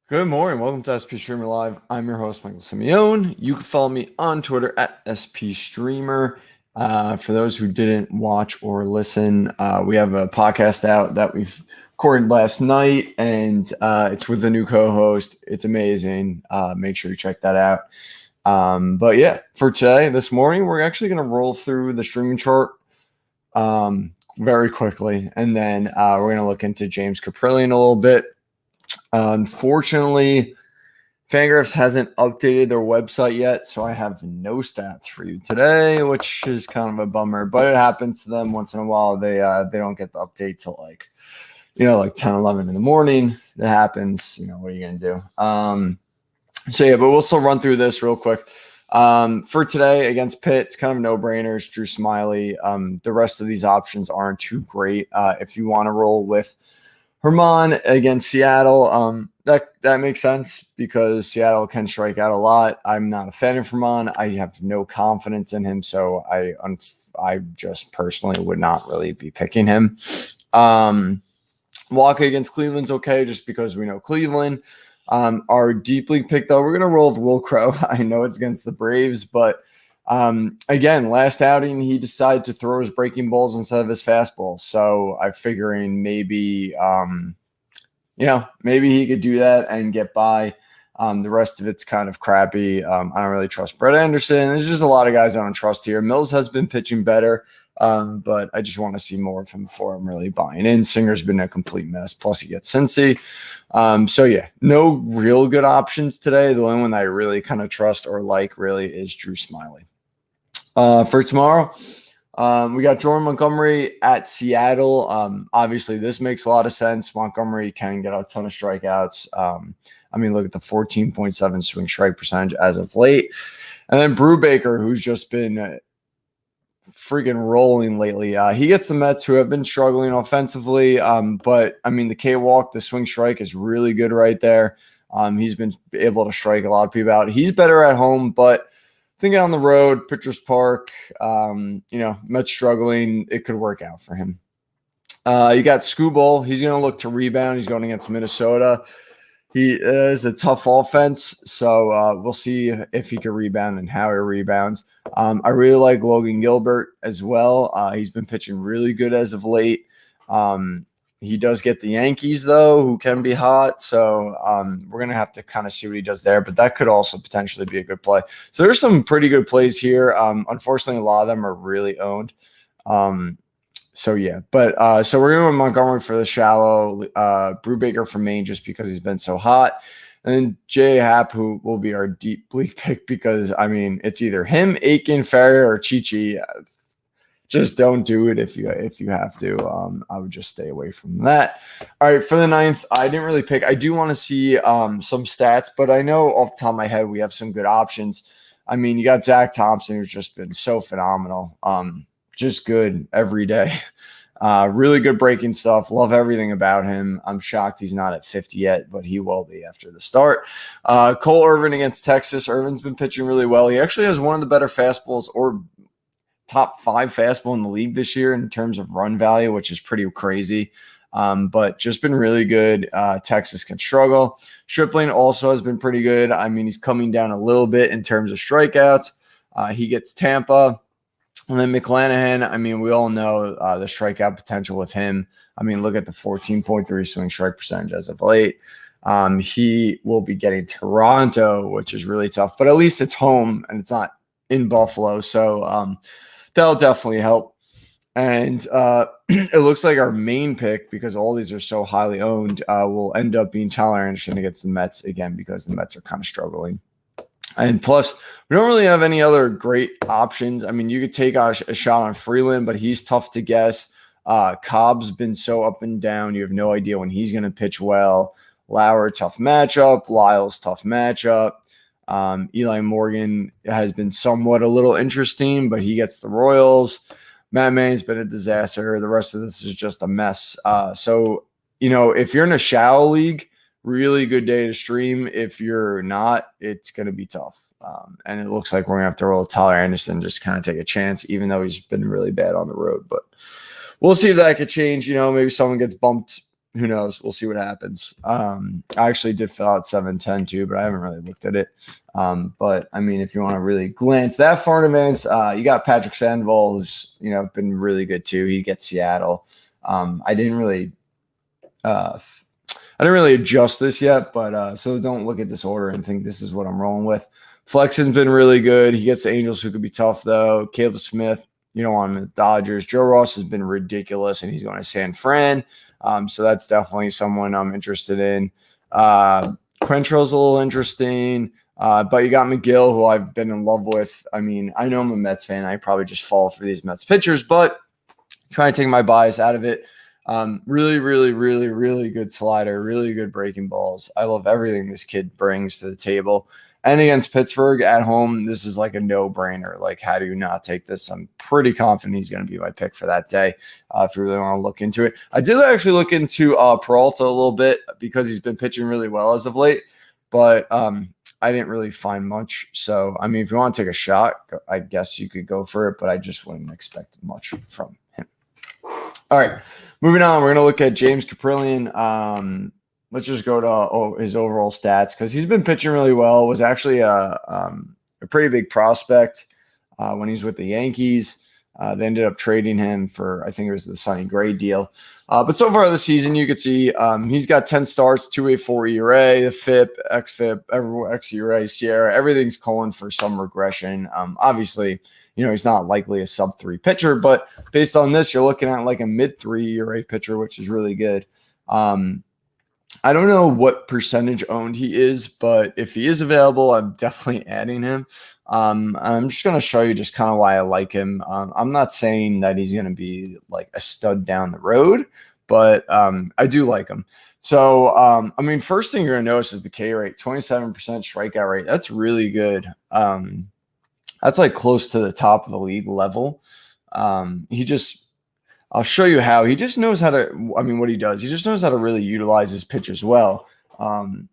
Good morning. Welcome to SP Streamer Live. I'm your host, Michael Simione. You can follow me on Twitter at SP Streamer. For those who didn't watch or listen, we have a podcast out that we've recorded last night, and it's with a new co-host. It's amazing. Make sure you check that out. But yeah, for today, this morning, we're actually going to roll through the streaming chart very quickly, and then we're going to look into James Kaprielian a little bit. Unfortunately, Fangraphs hasn't updated their website yet, so I have no stats for you today, which is kind of a bummer. But it happens to them once in a while. They don't get the update till like 10, 11 in the morning. It happens. What are you gonna do? So yeah, but we'll still run through this real quick. For today against Pitt, it's kind of no-brainers. Drew Smiley. The rest of these options aren't too great. If you want to roll with Herman against Seattle, that makes sense because Seattle can strike out a lot. I'm not a fan of Herman. I have no confidence in him, so I just personally would not really be picking him. Walker against Cleveland's okay just because we know Cleveland. Our deep league pick, though, we're going to roll with Will Crow. I know it's against the Braves, but again, last outing, he decided to throw his breaking balls instead of his fastballs. So I'm figuring maybe he could do that and get by. The rest of it's kind of crappy. I don't really trust Brett Anderson. There's just a lot of guys I don't trust here. Mills has been pitching better, but I just want to see more of him before I'm really buying in. Singer's been a complete mess. Plus, he gets Cincy. So yeah, no real good options today. The only one that I really kind of trust or like really is Drew Smiley. For tomorrow, we got Jordan Montgomery at Seattle. Obviously, this makes a lot of sense. Montgomery can get a ton of strikeouts. Look at the 14.7 swing strike percentage as of late. And then Brubaker, who's just been freaking rolling lately. He gets the Mets, who have been struggling offensively. But the K-walk, the swing strike is really good right there. He's been able to strike a lot of people out. He's better at home, but thinking on the road, Pitchers Park, Mets struggling, it could work out for him. You got Skubal. He's going to look to rebound. He's going against Minnesota. He is a tough offense, so we'll see if he can rebound and how he rebounds. I really like Logan Gilbert as well. He's been pitching really good as of late. He does get the Yankees, though, who can be hot. So we're going to have to kind of see what he does there. But that could also potentially be a good play. So there's some pretty good plays here. Unfortunately, a lot of them are really owned. So we're going with Montgomery for the shallow, Brubaker for Maine just because he's been so hot. And then J. Happ, who will be our deep bleak pick because, it's either him, Aiken, Ferrier, or Chichi. Just don't do it if you have to. I would just stay away from that. All right, for the ninth, I didn't really pick. I do want to see some stats, but I know off the top of my head we have some good options. You got Zach Thompson, who's just been so phenomenal. Just good every day. Really good breaking stuff. Love everything about him. I'm shocked he's not at 50 yet, but he will be after the start. Cole Irvin against Texas. Irvin's been pitching really well. He actually has one of the better fastballs or top 5 fastball in the league this year in terms of run value, which is pretty crazy. But just been really good. Texas can struggle. Stripling also has been pretty good. He's coming down a little bit in terms of strikeouts. He gets Tampa. And then McClanahan, we all know the strikeout potential with him. Look at the 14.3 swing strike percentage as of late. He will be getting Toronto, which is really tough. But at least it's home and it's not in Buffalo. So that'll definitely help. And it looks like our main pick, because all these are so highly owned, will end up being Tyler Anderson against the Mets again because the Mets are kind of struggling. And plus, we don't really have any other great options. You could take a shot on Freeland, but he's tough to guess. Cobb's been so up and down. You have no idea when he's going to pitch well. Lauer, tough matchup. Lyles, tough matchup. Eli Morgan has been somewhat a little interesting, but he gets the Royals. Matt Man's been a disaster. The rest of this is just a mess. So if you're in a shallow league, really good day to stream. If you're not, it's going to be tough. And it looks like we're going to have to roll Tyler Anderson, just kind of take a chance, even though he's been really bad on the road. But we'll see if that could change. Maybe someone gets bumped who knows? We'll see what happens. I actually did fill out 710 too, but I haven't really looked at it. But I mean, if you want to really glance that far in advance, you got Patrick Sandoval, who's been really good too. He gets Seattle. I didn't really adjust this yet, but so don't look at this order and think this is what I'm rolling with. Flexen's been really good. He gets the Angels, who could be tough though. Caleb Smith, you don't want him in the Dodgers. Joe Ross has been ridiculous, and he's going to San Fran. So that's definitely someone I'm interested in. Quentrell's a little interesting, but you got McGill, who I've been in love with. I mean, I know I'm a Mets fan. I probably just fall for these Mets pitchers, but trying to take my bias out of it. Really, really, really, really good slider, really good breaking balls. I love everything this kid brings to the table. And against Pittsburgh at home, this is like a no-brainer. Like, how do you not take this? I'm pretty confident he's going to be my pick for that day if you really want to look into it. I did actually look into Peralta a little bit because he's been pitching really well as of late, but I didn't really find much. So, I mean, if you want to take a shot, I guess you could go for it, but I just wouldn't expect much from him. All right, moving on. We're going to look at James Kaprielian. Let's just go to his overall stats because he's been pitching really well. Was actually a pretty big prospect when he's with the Yankees. They ended up trading him for, I think it was the Sonny Gray deal. But so far this season, you can see he's got 10 starts, 2.84 ERA, the FIP, XFIP, xERA, Sierra. Everything's calling for some regression. Obviously, he's not likely a sub-3 pitcher, but based on this, you're looking at like a mid-3 ERA pitcher, which is really good. I don't know what percentage owned he is, but if he is available, I'm definitely adding him. I'm just going to show you just kind of why I like him. I'm not saying that he's going to be like a stud down the road, but I do like him. So, I mean, first thing you're going to notice is the K rate, 27% strikeout rate. That's really good. That's like close to the top of the league level. I'll show you how. He just knows how to, what he does. He just knows how to really utilize his pitches well. And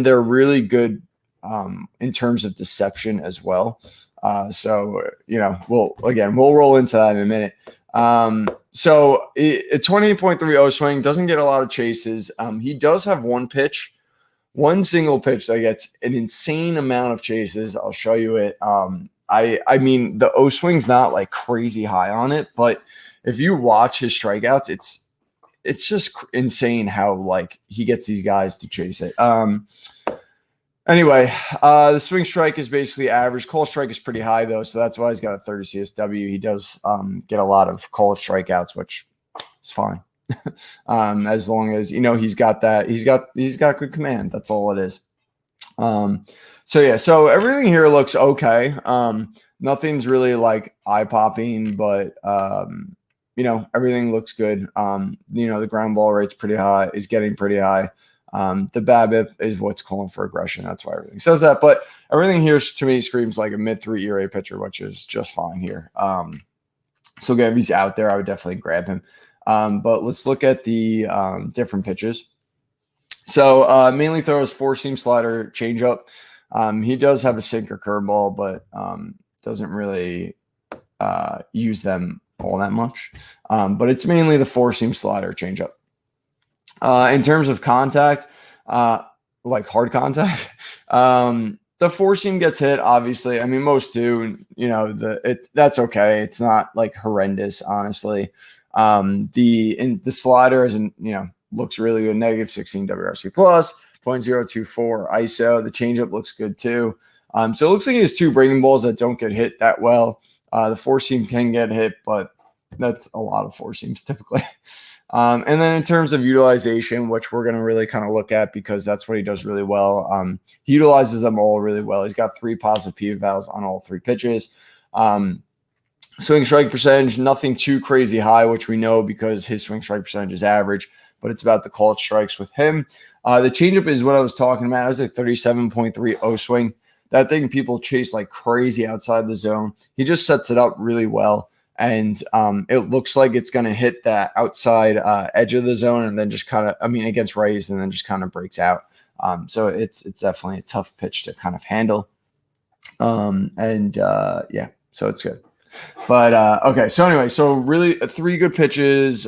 they're really good in terms of deception as well. So, we'll roll into that in a minute. So a 28.3 O swing, doesn't get a lot of chases. He does have one single pitch that gets an insane amount of chases. I'll show you it. I mean, the O swing's not like crazy high on it, but if you watch his strikeouts, it's just insane how like he gets these guys to chase it. Anyway, the swing strike is basically average. Call strike is pretty high though, so that's why he's got a 30 CSW. He does get a lot of call strikeouts, which is fine. As long as he's got that, he's got good command. That's all it is. So everything here looks okay. Nothing's really like eye-popping, but everything looks good. The ground ball rate's pretty high, is getting pretty high. The BABIP is what's calling for aggression. That's why everything says that. But everything here to me screams like a mid-3 ERA pitcher, which is just fine here. So again, if he's out there, I would definitely grab him. But let's look at the different pitches. So mainly throws four-seam slider, changeup. He does have a sinker curveball, but doesn't really use them all that much. But it's mainly the four-seam slider, changeup. In terms of contact, like hard contact, the four-seam gets hit, obviously. I mean, most do. That's okay. It's not like horrendous, honestly. The slider isn't, looks really good. Negative 16 WRC plus, 0.024 ISO. The changeup looks good too. So it looks like he has two breaking balls that don't get hit that well. The four seam can get hit, but that's a lot of four seams typically. And then in terms of utilization, which we're going to really kind of look at because that's what he does really well. He utilizes them all really well. He's got 3 positive P evals on all 3 pitches. Swing strike percentage, nothing too crazy high, which we know because his swing strike percentage is average, but it's about the called strikes with him. The changeup is what I was talking about. It was like 37.3 O swing. That thing people chase like crazy outside the zone. He just sets it up really well. And it looks like it's going to hit that outside edge of the zone and then just kind of, against righties and then just kind of breaks out. So it's definitely a tough pitch to kind of handle. So it's good. But okay, so anyway, so really 3 good pitches,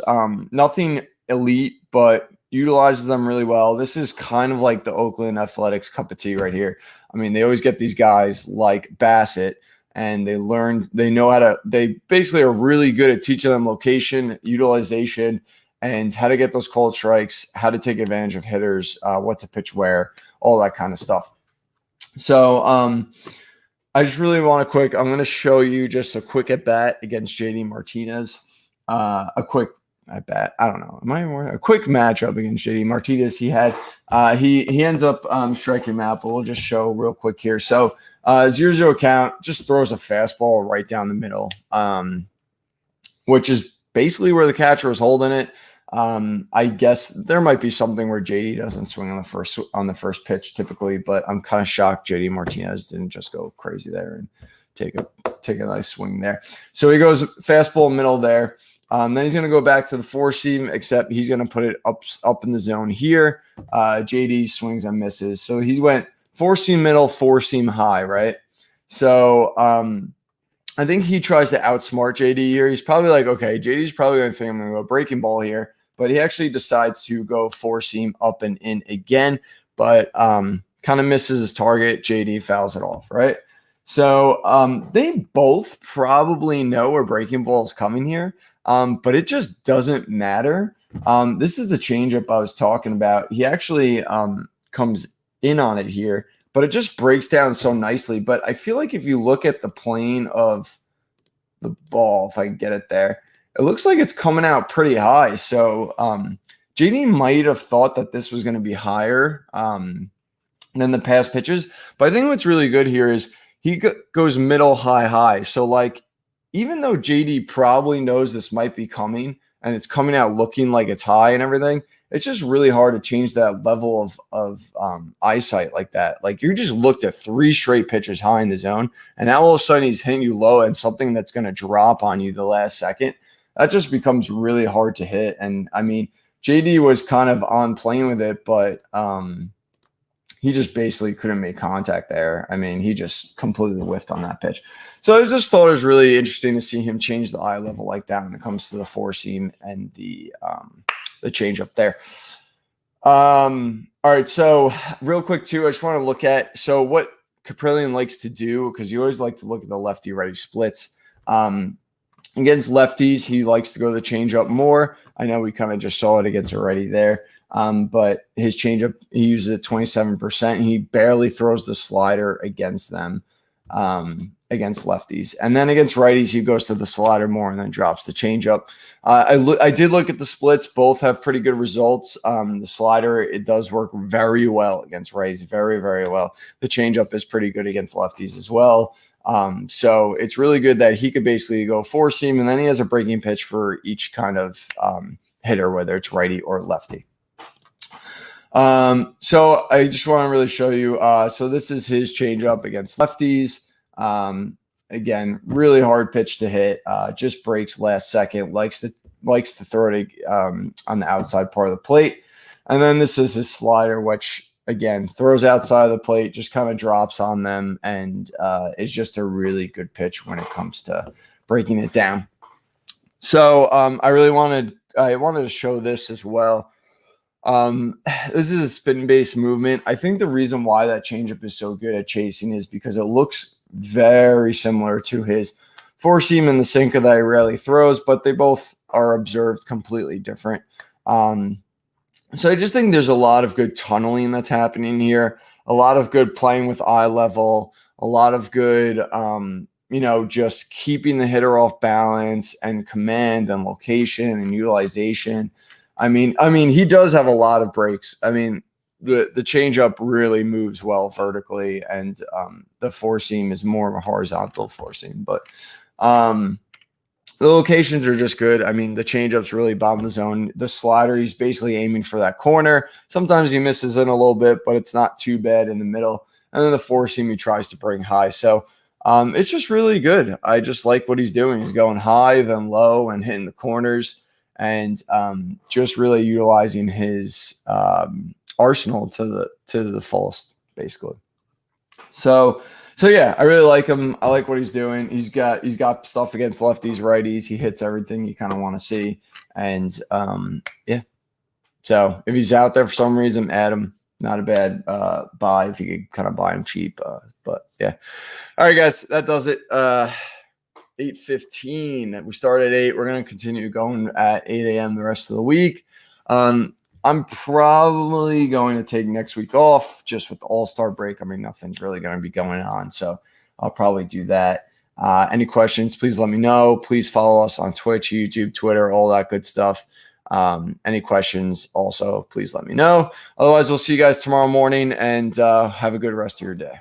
nothing elite, but utilizes them really well. This is kind of like the Oakland Athletics cup of tea right here. I mean, they always get these guys like Bassett, and they basically are really good at teaching them location, utilization, and how to get those cold strikes, how to take advantage of hitters, what to pitch where, all that kind of stuff. So I just really I'm going to show you just a quick at bat against JD Martinez. A quick at bat. I don't know. A quick matchup against JD Martinez. He ends up striking him out, but we'll just show real quick here. So 0-0 count, just throws a fastball right down the middle, which is basically where the catcher was holding it. I guess there might be something where JD doesn't swing on the first pitch typically, but I'm kind of shocked JD Martinez didn't just go crazy there and take a nice swing there. So he goes fastball middle there. Then he's going to go back to the four seam, except he's going to put it up in the zone here. JD swings and misses. So he went four seam middle, four seam high, right? So I think he tries to outsmart JD here. He's probably like, okay, JD's probably going to think I'm going to go breaking ball here. But he actually decides to go four seam up and in again, but kind of misses his target. JD fouls it off, right? So they both probably know where breaking ball is coming here, but it just doesn't matter. This is the changeup I was talking about. He actually comes in on it here, but it just breaks down so nicely. But I feel like if you look at the plane of the ball, if I can get it there, it looks like it's coming out pretty high. So JD might have thought that this was going to be higher than the past pitches. But I think what's really good here is he goes middle, high, high. So like, even though JD probably knows this might be coming and it's coming out looking like it's high and everything, it's just really hard to change that level of eyesight like that. Like you just looked at 3 straight pitches high in the zone, and now all of a sudden he's hitting you low and something that's going to drop on you the last second. That just becomes really hard to hit. And I mean, JD was kind of on playing with it, but he just basically couldn't make contact there. I mean, he just completely whiffed on that pitch. So I just thought it was really interesting to see him change the eye level like that when it comes to the four seam and the changeup there. All right, so real quick too, I just want to look at what Kaprielian likes to do, because you always like to look at the lefty righty splits. Against lefties, he likes to go the changeup more. I know we kind of just saw it against a righty there, but his changeup, he uses it 27%. He barely throws the slider against them, against lefties. And then against righties, he goes to the slider more and then drops the changeup. I did look at the splits. Both have pretty good results. The slider, it does work very well against righties, very, very well. The changeup is pretty good against lefties as well. So it's really good that he could basically go four seam, and then he has a breaking pitch for each kind of hitter, whether it's righty or lefty. So I just want to really show you. So this is his changeup against lefties. Again, really hard pitch to hit. Just breaks last second. Likes to throw it on the outside part of the plate. And then this is his slider, which again throws outside of the plate, just kind of drops on them, and is just a really good pitch when it comes to breaking it down. So I wanted to show this as well. This is a spin-based movement. I think the reason why that changeup is so good at chasing is because it looks very similar to his four seam and the sinker that he rarely throws, but they both are observed completely different. So I just think there's a lot of good tunneling that's happening here, a lot of good playing with eye level, a lot of good, just keeping the hitter off balance and command and location and utilization. I mean, he does have a lot of breaks. I mean, the changeup really moves well vertically, and the four seam is more of a horizontal four seam. But the locations are just good. I mean, the changeup's really bottom of the zone. The slider, he's basically aiming for that corner. Sometimes he misses in a little bit, but it's not too bad in the middle. And then the four seam, he tries to bring high. So it's just really good. I just like what he's doing. He's going high, then low, and hitting the corners, and just really utilizing his arsenal to the fullest, basically. So yeah, I really like him. I like what he's doing. He's got stuff against lefties, righties. He hits everything you kind of want to see, and yeah, So if he's out there for some reason, add him. Not a bad buy if you could kind of buy him cheap. But yeah. All right, guys, that does it. 8:15. We started at 8. We're going to continue going at 8 a.m. the rest of the week. I'm probably going to take next week off just with the All-Star break. I mean, nothing's really going to be going on, so I'll probably do that. Any questions, please let me know. Please follow us on Twitch, YouTube, Twitter, all that good stuff. Any questions also, please let me know. Otherwise, we'll see you guys tomorrow morning, and have a good rest of your day.